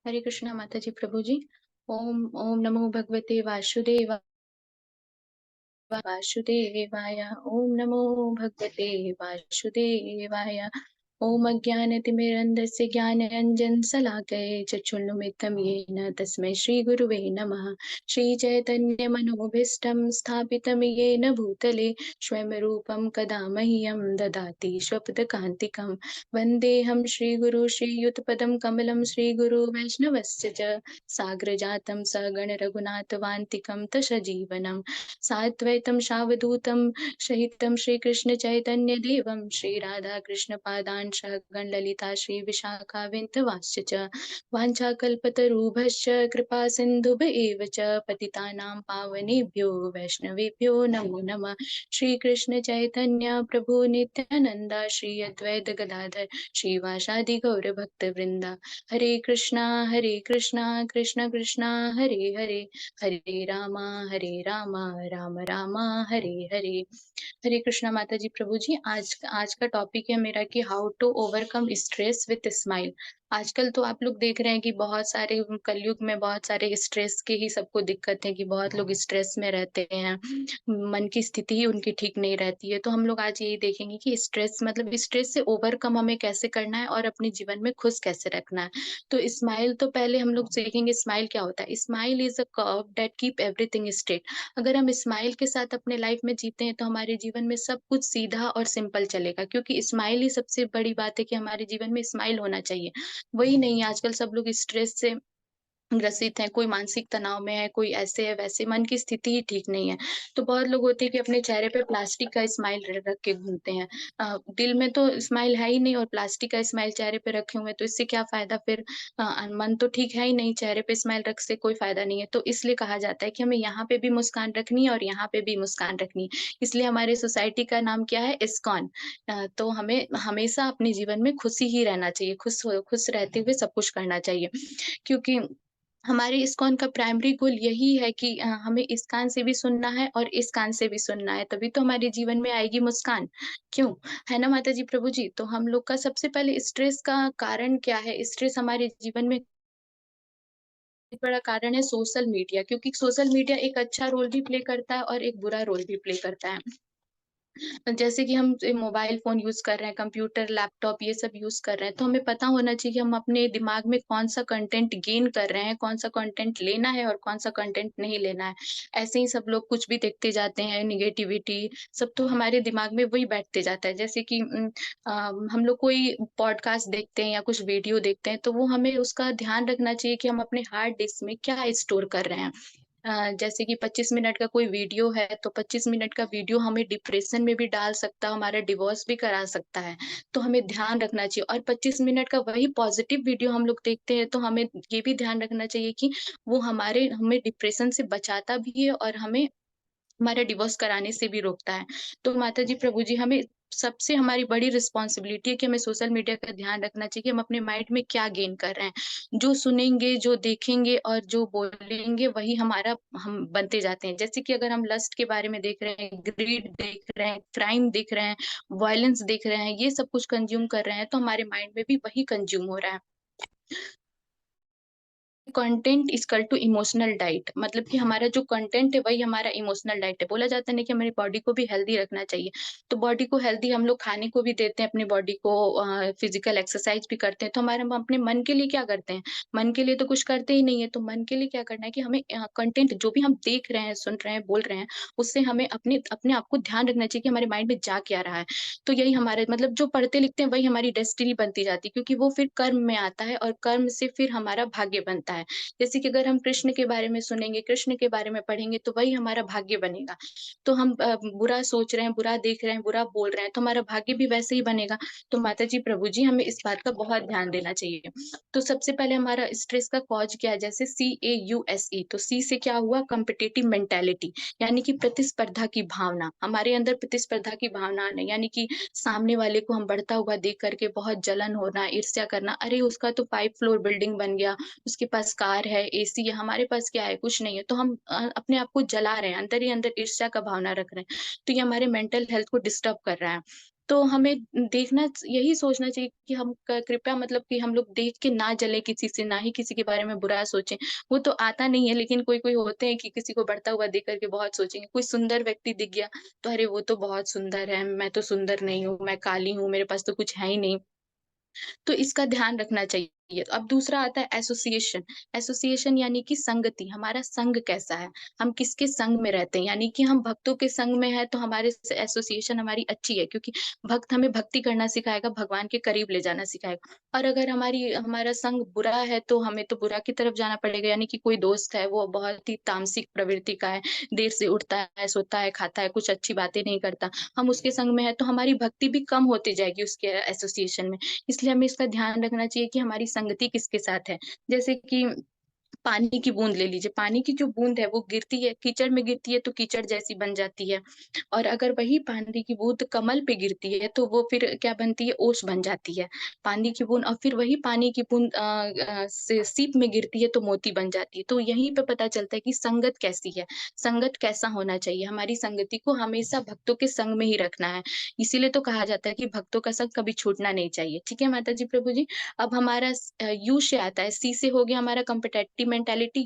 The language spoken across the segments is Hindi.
हरे कृष्णा माता जी प्रभु जी। ओम ओम नमो भगवते वासुदेवाय। ओम नमो भगवते वासुदेवाय। ओम अज्ञानतिमिरन्धस्य ज्ञानाञ्जनशलाकये चक्षुर्मिलितं येन तस्मै श्रीगुरुवे नमः। श्रीचैतन्यमनोभीष्टं स्थापितं येन भूतले स्वयं रूपं कदा मह्यं ददाति स्वपदकान्तिकं। वन्देऽहं श्रीगुरु श्रीयुतपदं कमलं श्रीगुरु वैष्णवस्य च साग्रजातं सगणरघुनाथवान्तिकं तसजीवनम् साद्वैतं सावधूतं सहितं श्रीकृष्णचैतन्यदेवं श्रीराधाकृष्णपादान् सहगण ललिता श्रीविशाखाविन्दवांश्च च वाञ्छाकल्पतरुभ्यश्च कृपासिन्धुभ एव च पतितानां पावनेभ्यो वैष्णवेभ्यो नमो नमः। श्रीकृष्णचैतन्य प्रभु नित्यानन्द श्री अद्वैत गदाधर श्रीवासादि गौरभक्तवृन्द। हरे कृष्णा कृष्ण कृष्णा हरे हरे, हरे राम राम राम हरे हरे। हरे कृष्णा माता जी प्रभु जी। आज का टॉपिक है मेरा कि how to overcome stress with smile. आजकल तो आप लोग देख रहे हैं कि बहुत सारे कलयुग में बहुत सारे स्ट्रेस के ही सबको दिक्कत है कि बहुत लोग स्ट्रेस में रहते हैं। मन की स्थिति ही उनकी ठीक नहीं रहती है। तो हम लोग आज यही देखेंगे कि स्ट्रेस मतलब स्ट्रेस से ओवरकम हमें कैसे करना है और अपने जीवन में खुश कैसे रखना है। तो स्माइल तो पहले हम लोग सीखेंगे स्माइल क्या होता है। Smile is a curve that keep everything straight. अगर हम स्माइल के साथ अपने लाइफ में जीते हैं तो हमारे जीवन में सब कुछ सीधा और सिंपल चलेगा, क्योंकि स्माइल ही सबसे बड़ी बात है कि हमारे जीवन में स्माइल होना चाहिए। वही नहीं है, आजकल सब लोग स्ट्रेस से ग्रसित हैं, कोई मानसिक तनाव में है, कोई ऐसे है वैसे, मन की स्थिति ही ठीक नहीं है। तो बहुत लोग होते हैं कि अपने चेहरे पे प्लास्टिक का स्माइल र रख के घूमते हैं। दिल में तो स्माइल है ही नहीं और प्लास्टिक का स्माइल चेहरे पे रखे हुए हैं, तो इससे क्या फ़ायदा फिर? मन तो ठीक है ही नहीं, चेहरे पे स्माइल रख से कोई फ़ायदा नहीं है। तो इसलिए कहा जाता है कि हमें यहाँ पे भी मुस्कान रखनी है और यहाँ पे भी मुस्कान रखनी है। इसलिए हमारी सोसाइटी का नाम क्या है? इस्कॉन। तो हमें हमेशा अपने जीवन में खुशी ही रहना चाहिए, खुश रहते हुए सब कुछ करना चाहिए। क्योंकि हमारे इस्कॉन का प्राइमरी गोल यही है कि हमें इस कान से भी सुनना है और इस कान से भी सुनना है, तभी तो हमारे जीवन में आएगी मुस्कान। क्यों? है ना माता जी प्रभु जी? तो हम लोग का सबसे पहले स्ट्रेस का कारण क्या है? स्ट्रेस हमारे जीवन में एक बड़ा कारण है सोशल मीडिया, क्योंकि सोशल मीडिया एक अच्छा रोल भी प्ले करता है और एक बुरा रोल भी प्ले करता है। जैसे कि हम मोबाइल फ़ोन यूज़ कर रहे हैं, कंप्यूटर, लैपटॉप ये सब यूज़ कर रहे हैं, तो हमें पता होना चाहिए कि हम अपने दिमाग में कौन-सा कंटेंट गेन कर रहे हैं, कौन-सा कंटेंट लेना है और कौन-सा कंटेंट नहीं लेना है। ऐसे ही सब लोग कुछ भी देखते जाते हैं, नेगेटिविटी सब तो हमारे दिमाग में वही बैठते जाता है। जैसे कि हम लोग कोई पॉडकास्ट देखते हैं या कुछ वीडियो देखते हैं, तो वो हमें उसका ध्यान रखना चाहिए कि हम अपने हार्ड डिस्क में क्या स्टोर कर रहे हैं। जैसे कि 25 मिनट का कोई वीडियो है, तो 25 मिनट का वीडियो हमें डिप्रेशन में भी डाल सकता है, हमारा डिवोर्स भी करा सकता है। तो हमें ध्यान रखना चाहिए और 25 मिनट का वही पॉज़िटिव वीडियो हम लोग देखते हैं, तो हमें ये भी ध्यान रखना चाहिए कि वो हमें डिप्रेशन से बचाता भी है और हमें हमारा डिवोर्स कराने से भी रोकता है। तो माताजी, प्रभु जी, हमें सबसे हमारी बड़ी रिस्पॉन्सिबिलिटी है कि हमें सोशल मीडिया का ध्यान रखना चाहिए कि हम अपने माइंड में क्या गेन कर रहे हैं। जो सुनेंगे, जो देखेंगे और जो बोलेंगे वही हमारा हम बनते जाते हैं। जैसे कि अगर हम लस्ट के बारे में देख रहे हैं, ग्रीड देख रहे हैं, क्राइम देख रहे हैं, वॉयलेंस देख रहे हैं, ये सब कुछ कंज़्यूम कर रहे हैं, तो हमारे माइंड में भी वही कंज़्यूम हो रहा है। Content is equal to emotional diet, मतलब कि हमारा जो कंटेंट है वही हमारा इमोशनल डाइट है। बोला जाता है ना कि हमारी बॉडी को भी हेल्दी रखना चाहिए। तो बॉडी को हेल्दी हम लोग खाने को भी देते हैं, अपनी बॉडी को फिजिकल एक्सरसाइज भी करते हैं। तो हमारे हम अपने मन के लिए क्या करते हैं? मन के लिए तो कुछ करते ही नहीं है। तो मन के लिए क्या करना है कि हमें कंटेंट जो भी हम देख रहे हैं, सुन रहे हैं, बोल रहे हैं, उससे हमें अपने अपने आप को ध्यान रखना चाहिए कि हमारे माइंड में जा क्या रहा है। तो यही हमारे मतलब जो पढ़ते लिखते हैं वही हमारी डेस्टिनी बनती जाती है, क्योंकि वो फिर कर्म में आता है और कर्म से फिर हमारा भाग्य बनता है। जैसे कि अगर हम कृष्ण के बारे में सुनेंगे, कृष्ण के बारे में पढ़ेंगे, तो वही हमारा भाग्य बनेगा। तो हम बुरा सोच रहे हैं, बुरा देख रहे हैं, बुरा बोल रहे हैं, तो हमारा भाग्य भी वैसे ही बनेगा। तो माताजी, प्रभु जी, हमें इस बात का बहुत ध्यान देना चाहिए। तो सबसे पहले हमारा स्ट्रेस का कॉज़ क्या है? जैसे CAUSE, तो सी से क्या हुआ? कॉम्पिटिटिव मेंटालिटी, यानी कि प्रतिस्पर्धा की भावना। हमारे अंदर प्रतिस्पर्धा की भावना आना, यानी कि सामने वाले को हम बढ़ता हुआ देख कर के बहुत जलन होना, ईर्ष्या करना, अरे उसका तो 5 फ्लोर बिल्डिंग बन गया, उसके पास कार है, एसी है, हमारे पास क्या है? कुछ नहीं है। तो हम अपने आप को जला रहे हैं, अंदर ही अंदर ईर्ष्या का भावना रख रहे हैं। तो ये हमारे मेंटल हेल्थ को डिस्टर्ब कर रहा है। तो हमें देखना यही सोचना चाहिए कि हम क कृपया मतलब कि हम लोग देख के ना जलें किसी से, ना ही किसी के बारे में बुरा सोचें। वो तो आता नहीं है, लेकिन कोई-कोई होते हैं कि किसी को बढ़ता हुआ देख कर के बहुत सोचेंगे। कोई सुंदर व्यक्ति दिख गया, तो अरे वो तो बहुत सुंदर है, मैं तो सुंदर नहीं हूँ, मैं काली हूँ, मेरे पास तो कुछ है ही नहीं। तो इसका ध्यान रखना चाहिए। अब दूसरा आता है एसोसिएशन। एसोसिएशन यानी कि संगति, हमारा संग कैसा है? हम किसके संग में रहते हैं? यानी कि हम भक्तों के संग में हैं तो हमारे स एसोसिएशन हमारी अच्छी है, क्योंकि भक्त हमें भक्ति करना सिखाएगा, भगवान के करीब ले जाना सिखाएगा। और अगर हमारा संग बुरा है तो हमें तो बुरा की तरफ जाना पड़ेगा, यानी कि कोई दोस्त है वो बहुत ही तामसिक प्रवृत्ति का है, देर से उठता है, सोता है, खाता है, कुछ अच्छी बातें नहीं करता। हम उसके संग में हैं तो हमारी भक्ति भी कम होती जाएगी उसके एसोसिएशन में। इसलिए हमें इसका ध्यान रखना चाहिए कि हमारी संगति किसके साथ है। जैसे कि पानी की बूंद ले लीजिए, पानी की जो बूंद है वो गिरती है, कीचड़ में गिरती है तो कीचड़ जैसी बन जाती है। और अगर वही पानी की बूंद कमल पे गिरती है तो वो फिर क्या बनती है? ओस बन जाती है। पानी की बूंद और फिर वही पानी की बूंद से सीप में गिरती है तो मोती बन जाती है। तो यहीं पे पता चलता है कि संगत कैसी है, संगत कैसा होना चाहिए। हमारी संगति को हमेशा भक्तों के संग में ही रखना है। इसीलिए तो कहा जाता है कि भक्तों का संग कभी छूटना नहीं चाहिए। ठीक है माता जी, प्रभु जी? अब हमारा यू से आता है, सी से हो गया हमारा कॉम्पिटिटिव मेंटालिटी,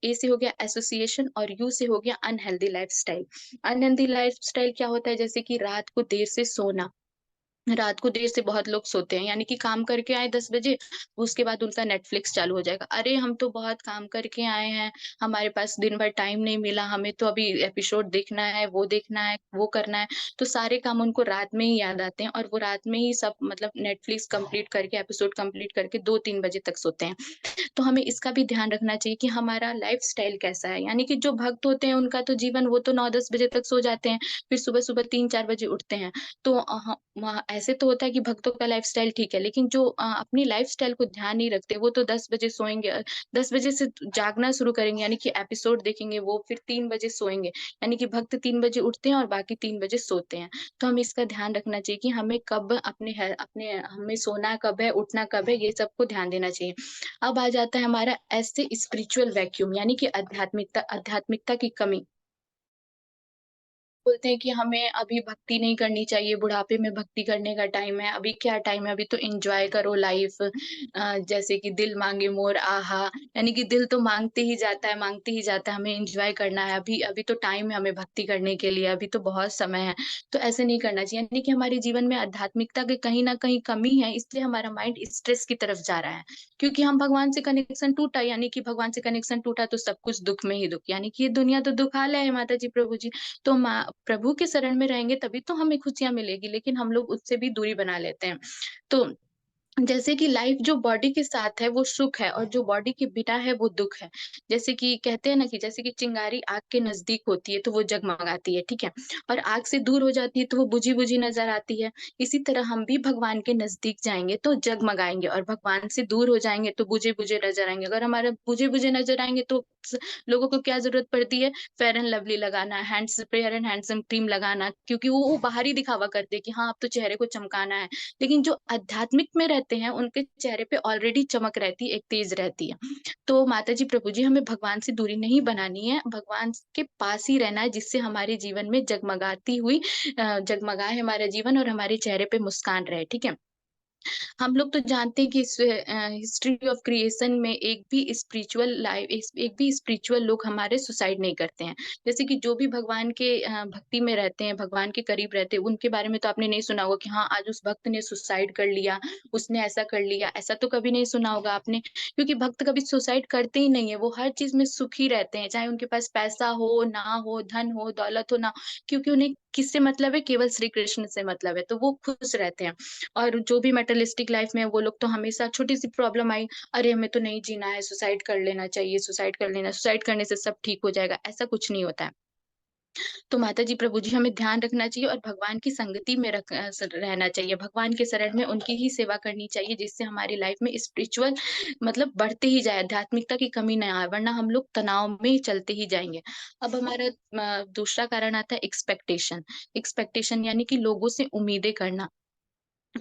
ए से हो गया एसोसिएशन और यू से हो गया अनहेल्दी लाइफस्टाइल। अनहेल्दी लाइफस्टाइल क्या होता है? जैसे कि रात को देर से सोना। रात को देर से बहुत लोग सोते हैं, यानी कि काम करके आए 10 बजे, उसके बाद उनका नेटफ्लिक्स चालू हो जाएगा। अरे! हम तो बहुत काम करके आए हैं, हमारे पास दिन भर टाइम नहीं मिला, हमें तो अभी एपिसोड देखना है, वो करना है। तो सारे काम उनको रात में ही याद आते हैं और वो रात में ही सब मतलब नेटफ्लिक्स कंप्लीट करके, एपिसोड कंप्लीट करके 2-3 बजे तक सोते हैं। तो हमें इसका भी ध्यान रखना चाहिए कि हमारा लाइफ़स्टाइल कैसा है। यानी कि जो भक्त होते हैं उनका तो जीवन वो तो 9-10 बजे तक सो जाते हैं, फिर सुबह-सुबह 3-4 बजे उठते हैं। तो ह वहाँ ऐसे तो होता है कि भक्तों का लाइफ़स्टाइल ठीक है, लेकिन जो अपनी लाइफ़स्टाइल को ध्यान नहीं रखते, वो तो 10 बजे सोएँगे 10 बजे से जागना शुरू करेंगे, यानी कि एपिसोड देखेंगे, वो फिर 3 बजे सोएँगे। यानी कि भक्त 3 बजे उठते हैं और बाकी 3 बजे सोते हैं। तो हमें इसका ध्यान रखना चाहिए कि हमें कब अपने हमें सोना कब है, उठना कब है, ये सबको ध्यान देना चाहिए। अब आ जाता है हमारा एस से स्पिरिचुअल वैक्यूम, यानी कि आध्यात्मिकता की कमी। बोलते हैं कि हमें अभी भक्ति नहीं करनी चाहिए, बुढ़ापे में भक्ति करने का टाइम है, अभी क्या टाइम है, अभी तो एन्जॉय करो लाइफ़। जैसे कि दिल मांगे मोर आहा, यानी कि दिल तो माँगते ही जाता है, माँगते ही जाता है, हमें एन्जॉय करना है, अभी अभी तो टाइम है हमें भक्ति करने के लिए, अभी तो बहुत समय है। तो ऐसे नहीं करना चाहिए, यानी कि हमारे जीवन में आध्यात्मिकता की कहीं न कहीं कमी है, इसलिए हमारा माइंड स्ट्रेस की तरफ जा रहा है। क्योंकि हम भगवान से कनेक्शन टूटा, यानी कि भगवान से कनेक्शन टूटा तो सब कुछ दुःख में ही दुःख, यानी कि ये दुनिया तो दुखालय है माता जी, प्रभु जी। तो माँ प्रभु के शरण में रहेंगे तभी तो हमें खुशियाँ मिलेगी, लेकिन हम लोग उससे भी दूरी बना लेते हैं। तो जैसे कि लाइफ जो बॉडी के साथ है वो सुख है और जो बॉडी के बिना है वो दुःख है। जैसे कि कहते हैं ना कि जैसे कि चिंगारी आग के नज़दीक होती है तो वो जगमगाती है, ठीक है? और आग से दूर हो जाती है तो वो बुझी-बुझी नज़र आती है। इसी तरह हम भी भगवान के नज़दीक जाएँगे तो जगमगाएँगे और भगवान से दूर हो जाएँगे तो बुझे-बुझे नज़र आएँगे। अगर हमारे बुझे-बुझे नज़र आएँगे तो स लोगों को क्या ज़रूरत पड़ती है? फेयर एंड लवली लगाना, फेयर एंड हैंडसम क्रीम लगाना, क्योंकि वो बाहरी दिखावा करते हैं कि हाँ, अब तो चेहरे को चमकाना है। लेकिन जो आध्यात्मिक में रहते हैं, उनके चेहरे पे ऑलरेडी चमक रहती है, एक तेज रहती है। तो माताजी, प्रभु जी, हमें भगवान से दूरी नहीं बनानी है, भगवान के पास ही रहना है, जिससे हमारे जीवन में जगमगाए हमारा जीवन और हमारे चेहरे पे मुस्कान रहे, ठीक है? हम लोग तो जानते हैं कि हिस्ट्री ऑफ क्रिएशन में एक भी स्पिरिचुअल लोग हमारे सुसाइड नहीं करते हैं। जैसे कि जो भी भगवान के भक्ति में रहते हैं, भगवान के करीब रहते हैं, उनके बारे में तो आपने नहीं सुना होगा कि हाँ, आज उस भक्त ने सुसाइड कर लिया, उसने ऐसा कर लिया, ऐसा तो कभी नहीं सुना होगा आपने। क्योंकि भक्त कभी सुसाइड करते ही नहीं है, वो हर चीज़ में सुखी रहते हैं, चाहे उनके पास पैसा हो, ना हो, धन हो, दौलत हो, ना हो, क्योंकि उन्हें किससे मतलब है? केवल श्री कृष्ण से मतलब है, तो वो खुश रहते हैं। और जो भी मटेरियलिस्टिक लाइफ में है, वो लोग तो हमेशा छोटी-सी प्रॉब्लम आई, अरे हमें तो नहीं जीना है, सुसाइड कर लेना चाहिए, सुसाइड कर लेना, सुसाइड करने से सब ठीक हो जाएगा, ऐसा कुछ नहीं होता है। तो माताजी, प्रभु जी, हमें ध्यान रखना चाहिए और भगवान की संगति में रहना चाहिए, भगवान के शरण में उनकी ही सेवा करनी चाहिए, जिससे हमारी लाइफ में स्पिरिचुअल मतलब बढ़ते ही जाए, आध्यात्मिकता की कमी ना आए, वरना हम लोग तनाव में ही चलते ही जाएँगे। अब हमारा दूसरा कारण आता है एक्सपेक्टेशन। एक्सपेक्टेशन यानी कि लोगों से उम्मीदें करना।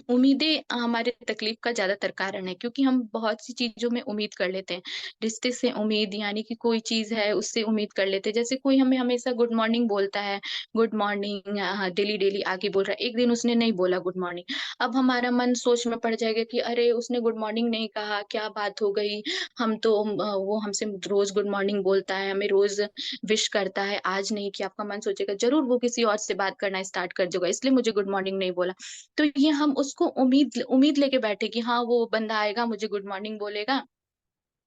उम्मीदें हमारे तकलीफ का ज़्यादातर कारण है, क्योंकि हम बहुत सी चीज़ों में उम्मीद कर लेते हैं। रिश्ते से उम्मीद, यानी कि कोई चीज़ है उससे उम्मीद कर लेते हैं। जैसे कोई हमें हमेशा गुड मॉर्निंग बोलता है, गुड मॉर्निंग डेली-डेली आके बोल रहा है। एक दिन उसने नहीं बोला गुड मॉर्निंग, अब हमारा मन सोच में पड़ जाएगा कि अरे उसने गुड मॉर्निंग नहीं कहा, क्या बात हो गई? हम तो वो हमसे रोज़ गुड मॉर्निंग बोलता है, हमें रोज़ विश करता है, आज नहीं किया। आपका मन सोचेगा ज़रूर वो किसी और से बात करना स्टार्ट कर देगा, इसलिए मुझे गुड मॉर्निंग नहीं बोला। तो ये हम उसको उम्मीद लेके बैठे कि हाँ, वो बंदा आएगा, मुझे गुड मॉर्निंग बोलेगा,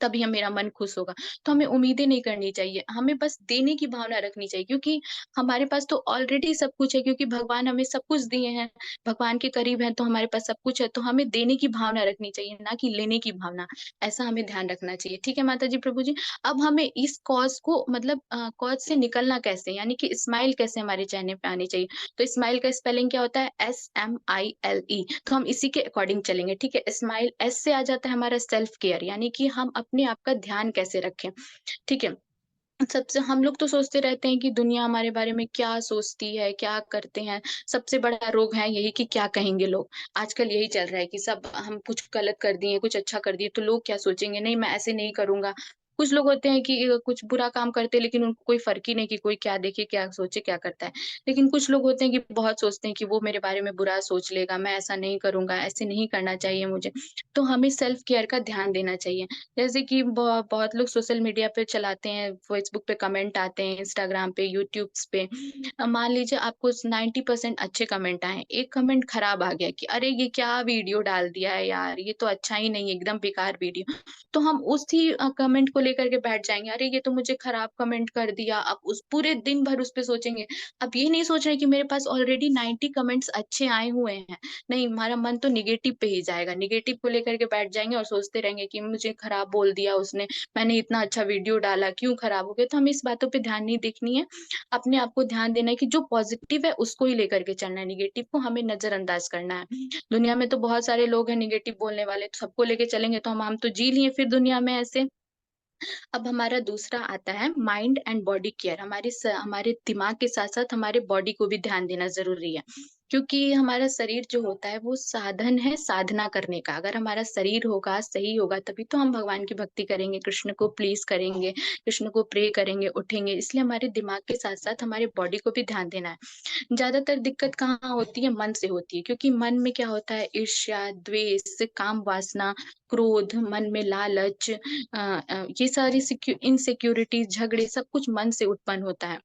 तभी मेरा मन खुश होगा। तो हमें उम्मीदें नहीं करनी चाहिए, हमें बस देने की भावना रखनी चाहिए, क्योंकि हमारे पास तो ऑलरेडी सब कुछ है, क्योंकि भगवान हमें सब कुछ दिए हैं। भगवान के करीब हैं तो हमारे पास सब कुछ है, तो हमें देने की भावना रखनी चाहिए, ना कि लेने की भावना। ऐसा हमें ध्यान रखना चाहिए। ठीक है माता जी, प्रभु जी? अब हमें इस कॉज़ को मतलब कॉज़ से निकलना कैसे? यानी कि स्माइल कैसे हमारे चेहरे पे आनी चाहिए? तो स्माइल का स्पेलिंग क्या होता है? SMILE। तो हम इसी के अकॉर्डिंग चलेंगे, ठीक है? स्माइल, एस से आ जाता है हमारा सेल्फ केयर, यानी कि हम अपने आप का ध्यान कैसे रखें, ठीक है? सबसे हम लोग तो सोचते रहते हैं कि दुनिया हमारे बारे में क्या सोचती है, क्या करते हैं। सबसे बड़ा रोग है यही कि क्या कहेंगे लोग। आजकल यही चल रहा है कि सब हम कुछ गलत कर दिए, कुछ अच्छा कर दिए तो लोग क्या सोचेंगे? नहीं, मैं ऐसे नहीं करूँगा। कुछ लोग होते हैं कि कुछ बुरा काम करते हैं, लेकिन उनको कोई फ़र्क ही नहीं कि कोई क्या देखे, क्या सोचे, क्या करता है। लेकिन कुछ लोग होते हैं कि बहुत सोचते हैं कि वो मेरे बारे में बुरा सोच लेगा, मैं ऐसा नहीं करूँगा, ऐसे नहीं करना चाहिए मुझे। तो हमें सेल्फ केयर का ध्यान देना चाहिए। जैसे कि बहुत लोग सोशल मीडिया पे चलाते हैं, फ़ेसबुक पे कमेंट आते हैं, इंस्टाग्राम पे, यूट्यूब्स पे। मान लीजिए आपको 90% अच्छे कमेंट आए, एक कमेंट खराब आ गया कि अरे! ये क्या वीडियो डाल दिया है यार, ये तो अच्छा ही नहीं है, एकदम बेकार वीडियो। तो हम उसी कमेंट को लेकर के बैठ जाएँगे, अरे! ये तो मुझे खराब कमेंट कर दिया, अब उस पूरे दिन भर उस पे सोचेंगे। अब ये नहीं सोच रहे कि मेरे पास ऑलरेडी 90 कमेंट्स अच्छे आए हुए हैं। नहीं, हमारा मन तो नेगेटिव पे ही जाएगा, नेगेटिव को लेकर के बैठ जाएँगे और सोचते रहेंगे कि मुझे खराब बोल दिया उसने, मैंने इतना अच्छा वीडियो डाला, क्यों खराब हो गया? तो हमें इस बातों पे ध्यान नहीं देखनी है, अपने आप को ध्यान देना है कि जो पॉज़िटिव है उसको ही लेकर के चलना है, नेगेटिव को हमें नज़रअंदाज करना है। दुनिया में तो बहुत सारे लोग हैं नेगेटिव बोलने वाले, तो सबको लेके चलेंगे तो हम तो जी लिए फिर दुनिया में ऐसे। अब हमारा दूसरा आता है माइंड एंड बॉडी केयर। हमारे दिमाग के साथ-साथ हमारे बॉडी को भी ध्यान देना ज़रूरी है। क्योंकि हमारा शरीर जो होता है वो साधन है साधना करने का। अगर हमारा शरीर होगा, सही होगा तभी तो हम भगवान की भक्ति करेंगे, कृष्ण को प्लीज़ करेंगे, कृष्ण को प्रे करेंगे, उठेंगे। इसलिए हमारे दिमाग के साथ-साथ हमारे बॉडी को भी ध्यान देना है। ज़्यादातर दिक्कत कहाँ होती है? मन से होती है, क्योंकि मन में क्या होता है ईर्ष्या, द्वेष, काम वासना, क्रोध, मन में लालच, ये सारी इनसिक्योरिटीज़, झगड़े सब कुछ मन से उत्पन्न होता है।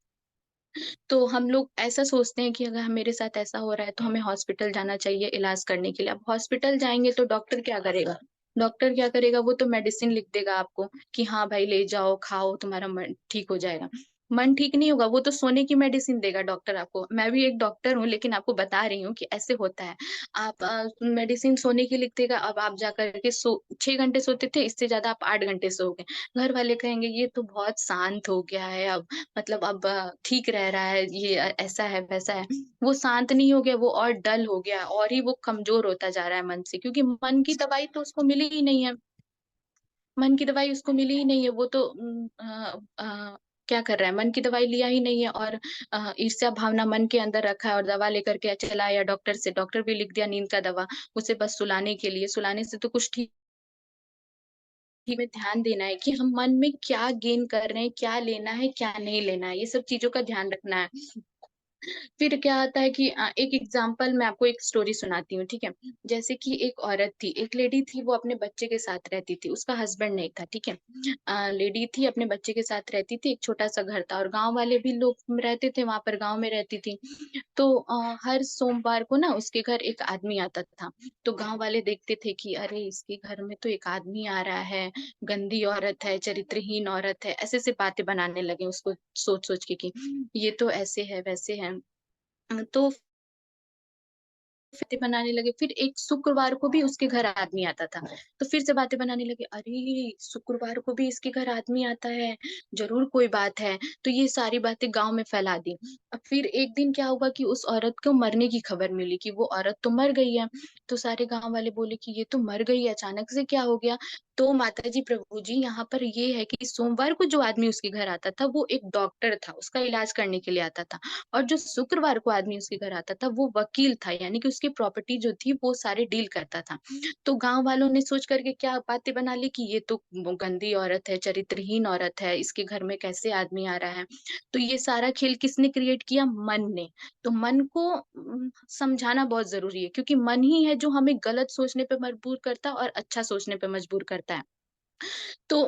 तो हम लोग ऐसा सोचते हैं कि अगर मेरे साथ ऐसा हो रहा है तो हमें हॉस्पिटल जाना चाहिए इलाज करने के लिए। अब हॉस्पिटल जाएँगे तो डॉक्टर क्या करेगा? डॉक्टर क्या करेगा? वो तो मेडिसिन लिख देगा आपको कि हाँ भाई ले जाओ, खाओ, तुम्हारा मन ठीक हो जाएगा। मन ठीक नहीं होगा, वो तो सोने की मेडिसिन देगा डॉक्टर आपको। मैं भी एक डॉक्टर हूँ, लेकिन आपको बता रही हूँ कि ऐसे होता है। आप मेडिसिन सोने की लिख देगा, अब आप जाकर के 6 घंटे सोते थे, इससे ज़्यादा आप 8 घंटे सोओगे। घर वाले कहेंगे ये तो बहुत शांत हो गया है अब, मतलब अब ठीक रह रहा है, ये ऐसा है, वैसा है। वो शांत नहीं हो गया, वो और डल हो गया और ही वो कमज़ोर होता जा रहा है मन से, क्योंकि मन की दवाई तो उसको मिली ही नहीं है। मन की दवाई उसको मिली ही नहीं है, वो तो क्या कर रहा है, मन की दवाई लिया ही नहीं है और ईर्ष्या भावना मन के अंदर रखा है और दवा लेकर के चला आया डॉक्टर से, डॉक्टर भी लिख दिया नींद का दवा, उसे बस सुलाने के लिए, सुलाने से तो कुछ ठीक ही में ध्यान देना है कि हम मन में क्या गेन कर रहे हैं, क्या लेना है, क्या नहीं लेना है, ये सब चीज़ों का ध्यान रखना है। फिर क्या आता है कि एक एग्ज़ाम्पल मैं आपको एक स्टोरी सुनाती हूँ, ठीक है? जैसे कि एक औरत थी, एक लेडी थी, वो अपने बच्चे के साथ रहती थी, उसका हस्बैंड नहीं था, ठीक है? लेडी थी, अपने बच्चे के साथ रहती थी, एक छोटा-सा घर था और गाँव वाले भी लोग रहते थे वहाँ पर, गाँव में रहती थी। तो हर सोमवार को ना उसके घर एक आदमी आता था, तो गाँव वाले देखते थे कि अरे! इसके घर में तो एक आदमी आ रहा है, गंदी औरत है, चरित्रहीन औरत है, ऐसे-ऐसे बातें बनाने लगे उसको सोच-सोच के कि ये तो ऐसे है, वैसे है। तो बातें बनाने लगे, फिर एक शुक्रवार को भी उसके घर आदमी आता था। तो फिर से बातें बनाने लगे, अरे! शुक्रवार को भी इसके घर आदमी आता है, ज़रूर कोई बात है। तो ये सारी बातें गाँव में फैला दी। अब फिर एक दिन क्या हुआ कि उस औरत को मरने की खबर मिली कि वो औरत तो मर गई है। तो सारे गाँव वाले बोले कि ये तो मर गई है, अचानक से क्या हो गया? तो माताजी, प्रभु जी, यहाँ पर ये है कि सोमवार को जो आदमी उसके घर आता था, वो एक डॉक्टर था, उसका इलाज करने के लिए आता था। और जो शुक्रवार को आदमी उसके घर आता था, वो वकील था, यानी कि उसकी प्रॉपर्टी जो थी वो सारे डील करता था। तो गाँव वालों ने सोच कर के क्या बातें बना ली कि ये तो गंदी औरत है, चरित्रहीन औरत है, इसके घर में कैसे आदमी आ रहा है। तो ये सारा खेल किसने क्रिएट किया? मन ने। तो मन को समझाना बहुत ज़रूरी है, क्योंकि मन ही है जो हमें गलत सोचने पे मजबूर करता है और अच्छा सोचने पे मजबूर करता है। तो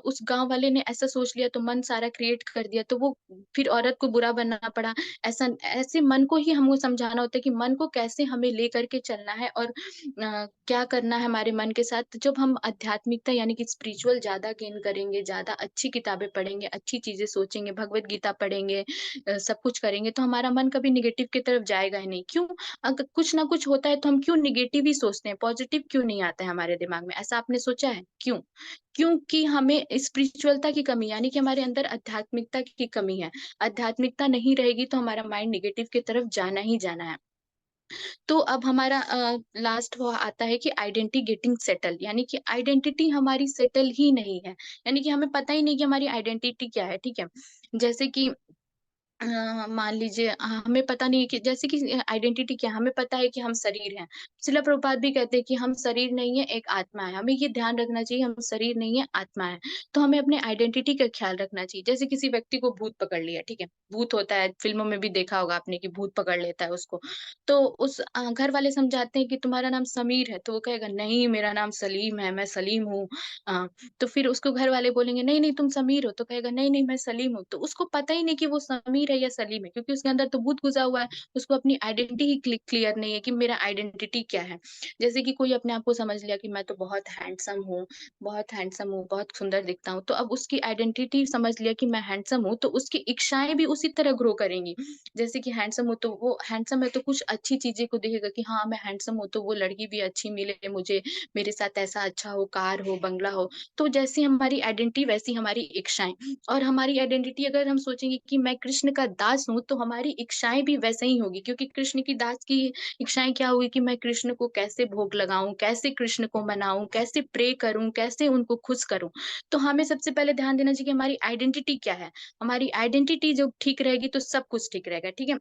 उस गाँव वाले ने ऐसा सोच लिया, तो मन सारा क्रिएट कर दिया, तो वो फिर औरत को बुरा बनना पड़ा। ऐसे मन को ही हमको समझाना होता है कि मन को कैसे हमें लेकर के चलना है और क्या करना है हमारे मन के साथ। जब हम आध्यात्मिकता यानी कि स्पिरिचुअल ज़्यादा गेन करेंगे, ज़्यादा अच्छी किताबें पढ़ेंगे, अच्छी चीज़ें सोचेंगे, भगवत गीता पढ़ेंगे, सब कुछ करेंगे, तो हमारा मन कभी नेगेटिव की तरफ जाएगा ही नहीं। क्यों? अगर कुछ ना कुछ होता है तो हम क्यों नेगेटिव ही सोचते हैं, पॉजिटिव क्यों नहीं आता है हमारे दिमाग में? ऐसा आपने सोचा है? क्यों? क्योंकि हमें स्पिरिचुअलता की कमी यानी कि हमारे अंदर आध्यात्मिकता की कमी है। आध्यात्मिकता नहीं रहेगी तो हमारा माइंड नेगेटिव की तरफ जाना ही जाना है। तो अब हमारा लास्ट वो आता है कि आइडेंटिटी गेटिंग सेटल, यानी कि आइडेंटिटी हमारी सेटल ही नहीं है। यानी कि हमें पता ही नहीं कि हमारी आइडेंटिटी क्या है, ठीक है? जैसे कि मान लीजिए हमें पता नहीं है कि जैसे कि आइडेंटिटी क्या है, हमें पता है कि हम शरीर हैं। शिला प्रभुपाद भी कहते हैं कि हम शरीर नहीं है, एक आत्मा है। हमें ये ध्यान रखना चाहिए हम शरीर नहीं है, आत्मा है। तो हमें अपने आइडेंटिटी का ख्याल रखना चाहिए। जैसे किसी व्यक्ति को भूत पकड़ लिया, ठीक है? भूत होता है, फ़िल्मों में भी देखा होगा आपने कि भूत पकड़ लेता है उसको। तो उस घर वाले समझाते हैं कि तुम्हारा नाम समीर है, तो वो कहेगा नहीं मेरा नाम सलीम है, मैं सलीम हूँ। अ, तो फिर उसको घर वाले बोलेंगे, "नहीं, नहीं तुम समीर हो।" तो कहेगा, "नहीं, नहीं मैं सलीम हूँ।" तो उसको पता ही नहीं कि वो समीर है या सलीम है, क्योंकि उसके अंदर तो भूत घुसा हुआ है। उसको अपनी आइडेंटिटी ही क्लियर नहीं है कि मेरा आइडेंटिटी क्या है। जैसे कि कोई अपने आप को समझ लिया कि मैं तो बहुत हैंडसम हूँ, बहुत सुंदर दिखता हूँ। तो अब उसकी आइडेंटिटी समझ लिया कि मैं हैंडसम हूँ, तो उसकी इच्छाएँ भी उसी तरह ग्रो करेंगी। जैसे कि हैंडसम हो तो वो हैंडसम है तो कुछ अच्छी चीज़ें को देखेगा कि हाँ, मैं हैंडसम हूँ तो वो लड़की भी अच्छी मिले मुझे, मेरे साथ ऐसा अच्छा हो, कार हो, बंगला हो। तो जैसी हमारी आइडेंटिटी वैसी हमारी इच्छाएँ, और हमारी आइडेंटिटी अगर हम सोचेंगे कि मैं कृष्ण का दास हूँ, तो हमारी इच्छाएँ भी वैसे ही होगी, क्योंकि कृष्ण की दास की इच्छाएँ क्या होगी कि मैं कृष्ण को कैसे भोग लगाऊँ, कैसे कृष्ण को मनाऊँ, कैसे प्रे करूँ, कैसे उनको खुश करूँ। तो हमें सबसे पहले ध्यान देना चाहिए कि हमारी आइडेंटिटी क्या है? हमारी आइडेंटिटी जब ठीक रहेगी तो सब कुछ ठीक रहेगा, ठीक है?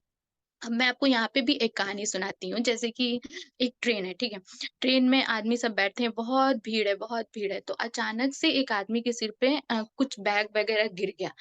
अब मैं आपको यहाँ पे भी एक कहानी सुनाती हूँ, जैसे कि एक ट्रेन है, ठीक है? ट्रेन में आदमी सब बैठे हैं, बहुत भीड़ है, तो अचानक से एक आदमी के सिर पे कुछ बैग वगैरह गिर गया,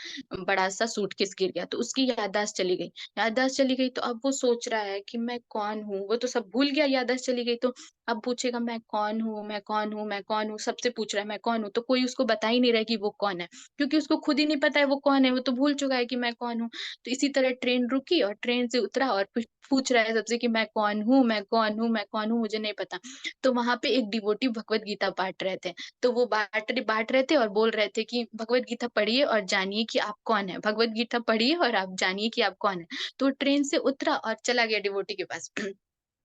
बड़ा-सा सूटकेस गिर गया, तो उसकी याददाश्त चली गई। याददाश्त चली गई तो अब वो सोच रहा है कि मैं कौन हूँ? वो तो सब भूल गया, याददाश्त चली गई तो अब पूछेगा मैं कौन हूँ, मैं कौन हूँ, मैं कौन हूँ? सबसे पूछ रहा है मैं कौन हूँ? तो कोई उसको बता ही नहीं रहा है कि वो कौन है, क्योंकि उसको खुद ही नहीं पता है वो कौन है, वो तो भूल चुका है कि मैं कौन हूँ। तो इसी तरह ट्रेन रुकी और ट्रेन से उतरा और पूछ रहा है सबसे कि मैं कौन हूँ, मैं कौन हूँ, मैं कौन हूँ, मुझे नहीं पता। तो वहाँ पे एक डिवोटी भगवत गीता बाँट रहे थे। तो वो बाँट रहे थे और बोल रहे थे कि भगवत गीता पढ़िए और जानिए कि आप कौन हैं। भगवत गीता पढ़िए और आप जानिए कि आप कौन हैं। तो ट्रेन से उतरा और चला गया डिवोटी के पास।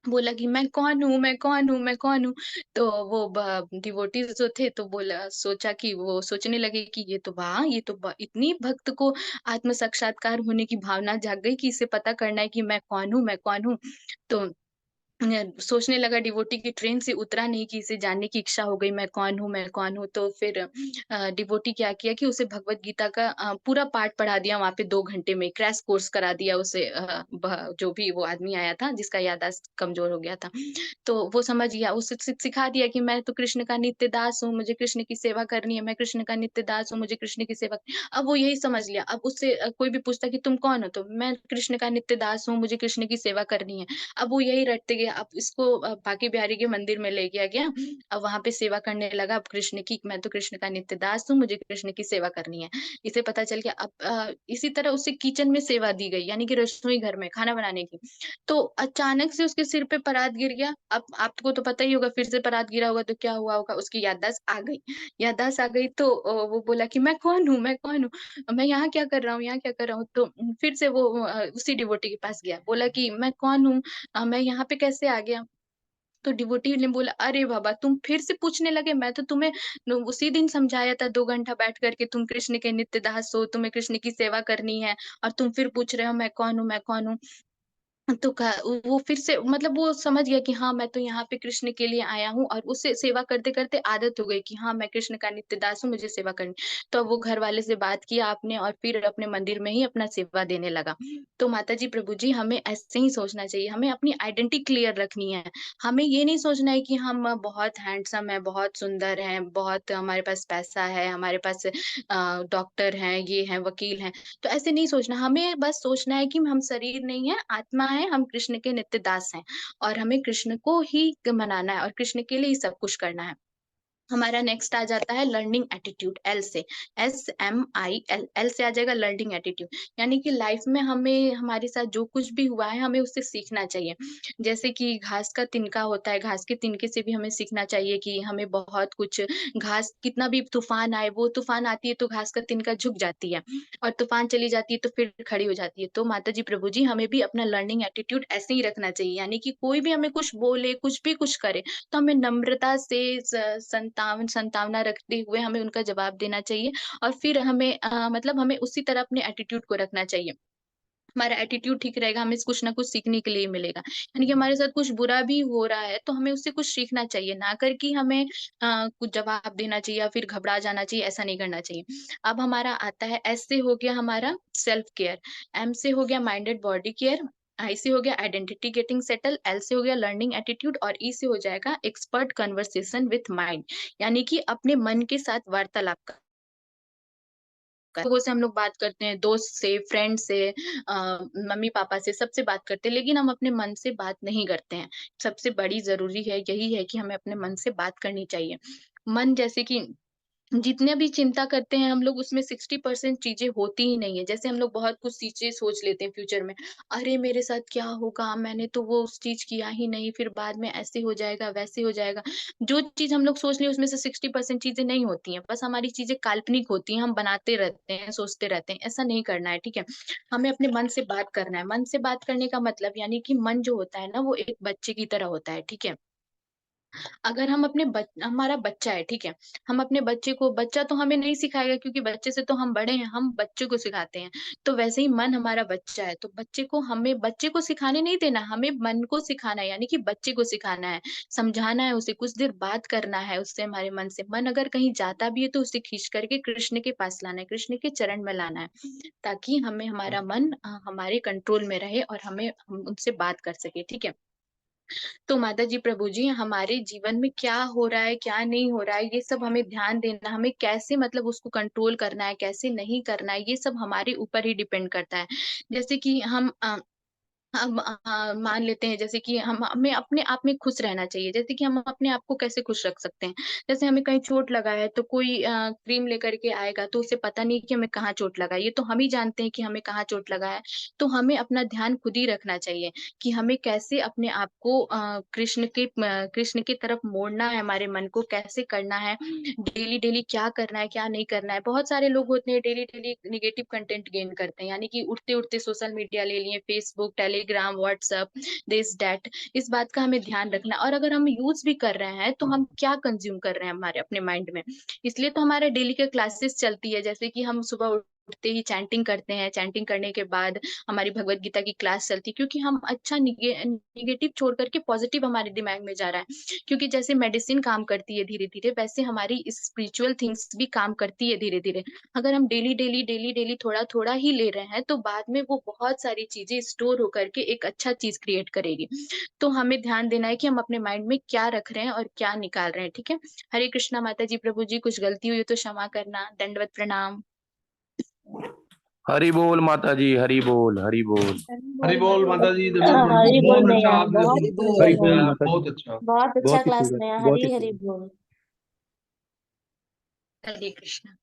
बोला कि मैं कौन हूँ, मैं कौन हूँ, मैं कौन हूँ? तो वो डिवोटीज़ जो थे तो सोचा कि वो सोचने लगे कि ये तो वाह! ये तो इतनी भक्त को आत्म साक्षात्कार होने की भावना जाग गई कि इसे पता करना है कि मैं कौन हूँ, मैं कौन हूँ? तो सोचने लगा डिवोटी कि ट्रेन से उतरा नहीं कि इसे जानने की इच्छा हो गई मैं कौन हूँ, मैं कौन हूँ? तो फिर डिवोटी क्या किया कि उसे भगवत गीता का पूरा पाठ पढ़ा दिया वहाँ पे 2 घंटे में, क्रैश कोर्स करा दिया उसे जो भी वो आदमी आया था जिसका याददाश्त कमज़ोर हो गया था। तो वो समझ गया, उसे सिखा दिया कि मैं तो कृष्ण का नित्य दास हूँ, मुझे कृष्ण की सेवा करनी है, मैं कृष्ण का नित्य दास हूँ, मुझे कृष्ण की सेवा अब वो यही समझ लिया। अब उससे कोई भी पूछता कि तुम कौन हो? तो मैं कृष्ण का नित्य दास हूँ, मुझे कृष्ण की सेवा करनी है। अब वो यही रटते गया, अब इसको बांके बिहारी के मंदिर में ले गया गया, अब वहाँ पे सेवा करने लगा, अब कृष्ण की मैं तो कृष्ण का नित्य दास हूँ, मुझे कृष्ण की सेवा करनी है। इसे पता चल गया अब इसी तरह उसे किचन में सेवा दी गई, यानी कि रसोई घर में खाना बनाने की। तो अचानक से उसके सिर पे परात गिर गया, अब आपको तो पता ही होगा फिर से परात गिरा होगा तो क्या हुआ होगा, उसकी याददाश्त आ गई। याददाश्त आ गई तो वो बोला कि मैं कौन हूँ, मैं कौन हूँ? मैं यहाँ क्या कर रहा हूँ, यहाँ क्या कर रहा हूँ? तो फिर से वो उसी डिवोटी के पास गया, बोला कि मैं कौन हूँ? मैं यहाँ पे कैसे आ गया? तो डिवोटी ने बोला, "अरे बाबा! तुम फिर से पूछने लगे, मैं तो तुम्हें उसी दिन समझाया था 2 घंटा बैठ कर के तुम कृष्ण के नित्य दास हो, तुम्हें कृष्ण की सेवा करनी है और तुम फिर पूछ रहे हो मैं कौन हूँ, मैं कौन हूँ?" तो वो फिर से मतलब वो समझ गया कि हाँ, मैं तो यहाँ पे कृष्ण के लिए आया हूँ, और उससे सेवा करते-करते आदत हो गई कि हाँ, मैं कृष्ण का नित्य दास हूँ, मुझे सेवा करनी। तो अब वो घर वाले से बात किया आपने, और फिर अपने मंदिर में ही अपना सेवा देने लगा। तो माताजी, प्रभु जी, हमें ऐसे ही सोचना चाहिए, हमें अपनी आइडेंटिटी क्लियर रखनी है। हमें ये नहीं सोचना है कि हम बहुत हैंडसम हैं, बहुत सुंदर हैं, बहुत हमारे पास पैसा है, हमारे पास डॉक्टर हैं, ये हैं, वकील हैं। तो ऐसे नहीं सोचना, हमें बस सोचना है कि हम शरीर नहीं है, आत्मा है, हम कृष्ण के नित्य दास हैं, और हमें कृष्ण को ही मनाना है और कृष्ण के लिए ही सब कुछ करना है। हमारा नेक्स्ट आ जाता है लर्निंग एटीट्यूड, एल से, SMIL, एल से आ जाएगा लर्निंग एटीट्यूड। यानी कि लाइफ में हमें हमारे साथ जो कुछ भी हुआ है, हमें उससे सीखना चाहिए। जैसे कि घास का तिनका होता है, घास के तिनके से भी हमें सीखना चाहिए कि हमें बहुत कुछ, घास कितना भी तूफान आए, वो तूफान आती है तो घास का तिनका झुक जाती है, और तूफान चली जाती है तो फिर खड़ी हो जाती है। तो माता जी, प्रभु जी, हमें भी अपना लर्निंग एटीट्यूड ऐसे ही रखना चाहिए, यानी कि कोई भी हमें कुछ बोले, कुछ भी कुछ करे, तो हमें नम्रता से संतावना रखते हुए हमें उनका जवाब देना चाहिए, और फिर हमें मतलब हमें उसी तरह अपने एटीट्यूड को रखना चाहिए। हमारा एटीट्यूड ठीक रहेगा, हमें कुछ ना कुछ सीखने के लिए मिलेगा। यानी कि हमारे साथ कुछ बुरा भी हो रहा है, तो हमें उससे कुछ सीखना चाहिए, ना कर कि हमें कुछ जवाब देना चाहिए या फिर घबरा जाना चाहिए, ऐसा नहीं करना चाहिए। अब हमारा आता है, एस से हो गया हमारा सेल्फ केयर, एम से हो गया माइंडेड बॉडी केयर, आई से हो गया आइडेंटिटी गेटिंग सेटल, एल से हो गया लर्निंग एटीट्यूड, और ई से हो जाएगा एक्सपर्ट कन्वर्सेशन विथ माइंड, यानी कि अपने मन के साथ वार्तालाप। लोगों से हम लोग बात करते हैं, दोस्त से, फ्रेंड से, मम्मी-पापा से, सबसे बात करते हैं, लेकिन हम अपने मन से बात नहीं करते हैं। सबसे बड़ी ज़रूरी है यही है कि हमें अपने मन से बात करनी चाहिए। मन जैसे कि जितने भी चिंता करते हैं हम लोग, उसमें 60% चीज़ें होती ही नहीं है। जैसे हम लोग बहुत कुछ चीज़ें सोच लेते हैं फ्यूचर में, अरे! मेरे साथ क्या होगा? मैंने तो वो उस चीज़ किया ही नहीं, फिर बाद में ऐसे हो जाएगा, वैसे हो जाएगा। जो चीज़ हम लोग सोच लिए उसमें से 60% चीज़ें नहीं होती हैं। बस हमारी चीज़ें काल्पनिक होती हैं, हम बनाते रहते हैं, सोचते रहते हैं। ऐसा नहीं करना है, ठीक है? हमें अपने मन से बात करना है। मन से बात करने का मतलब यानी कि मन जो होता है ना, वो एक बच्चे की तरह होता है, ठीक है? अगर हम अपने हमारा बच्चा है, ठीक है? हम अपने बच्चे को, बच्चा तो हमें नहीं सिखाएगा क्योंकि बच्चे से तो हम बड़े हैं, हम बच्चे को सिखाते हैं। तो वैसे ही मन हमारा बच्चा है, तो बच्चे को हमें बच्चे को सिखाने नहीं देना, हमें मन को सिखाना है, यानी कि बच्चे को सिखाना है, समझाना है उसे, कुछ देर बात करना है उससे हमारे मन से। मन अगर कहीं जाता भी है तो उसे खींच करके कृष्ण के पास लाना है, कृष्ण के चरण में लाना है, ताकि हमें हमारा मन हमारे कंट्रोल में रहे और हम उनसे बात कर सकें, ठीक है? तो माताजी, प्रभु जी, हमारे जीवन में क्या हो रहा है, क्या नहीं हो रहा है, ये सब हमें ध्यान देना, हमें कैसे मतलब उसको कंट्रोल करना है, कैसे नहीं करना है, ये सब हमारे ऊपर ही डिपेंड करता है। जैसे कि हम मान लेते हैं, जैसे कि हम हमें अपने आप में खुश रहना चाहिए। जैसे कि हम अपने आप को कैसे खुश रख सकते हैं? जैसे हमें कहीं चोट लगा है तो कोई क्रीम लेकर के आएगा तो उसे पता नहीं कि हमें कहाँ चोट लगा है। ये तो हम ही जानते हैं कि हमें कहाँ चोट लगा है। तो हमें अपना ध्यान खुद ही रखना चाहिए कि हमें कैसे अपने आप को कृष्ण की तरफ मोड़ना है, हमारे मन को कैसे करना है, डेली-डेली क्या करना है, क्या नहीं करना है। बहुत सारे लोग होते हैं डेली-डेली नेगेटिव कंटेंट गेन करते हैं, यानी कि उठते-उठते सोशल मीडिया ले लिए, Facebook, Telegram, WhatsApp, this that. इस बात का हमें ध्यान रखना है, और अगर हम यूज़ भी कर रहे हैं, तो हम क्या कंज़्यूम कर रहे हैं हमारे अपने माइंड में। इसलिए तो हमारे डेली के क्लासेस चलती है, जैसे कि हम सुबह उठते ही चैंटिंग करते हैं, चैंटिंग करने के बाद हमारी भगवत गीता की क्लास चलती है, क्योंकि हम अच्छा नेगेटिव छोड़ कर के पॉज़िटिव हमारे दिमाग में जा रहा है। क्योंकि जैसे मेडिसिन काम करती है धीरे-धीरे, वैसे हमारी स्पिरिचुअल थिंग्स भी काम करती है धीरे-धीरे। अगर हम डेली थोड़ा-थोड़ा ही ले रहे हैं, तो बाद में वो बहुत सारी चीज़ें स्टोर होकर के एक अच्छा चीज़ क्रिएट करेगी। तो हमें ध्यान देना है कि हम अपने माइंड में क्या रख रहे हैं और क्या निकाल रहे हैं, ठीक है? हरे कृष्णा माता जी, प्रभु जी, कुछ गलती हुई हो तो क्षमा करना। दंडवत प्रणाम। हरि बोल माता जी, हरि बोल, हरि बोल। हरि बोल माता जी, दंडवत प्रणाम। हरी बोल बहुत अच्छा भैया, आपने बहुत सब अच्छा कुछ हरि क्लास बोल लिया, समझाया, माता जी, बहुत अच्छा। बहुत अच्छा बहुत ही क्लास खूब है, लिया। बहुत हरी ही खूब हरी है। बोल। हरे कृष्णा।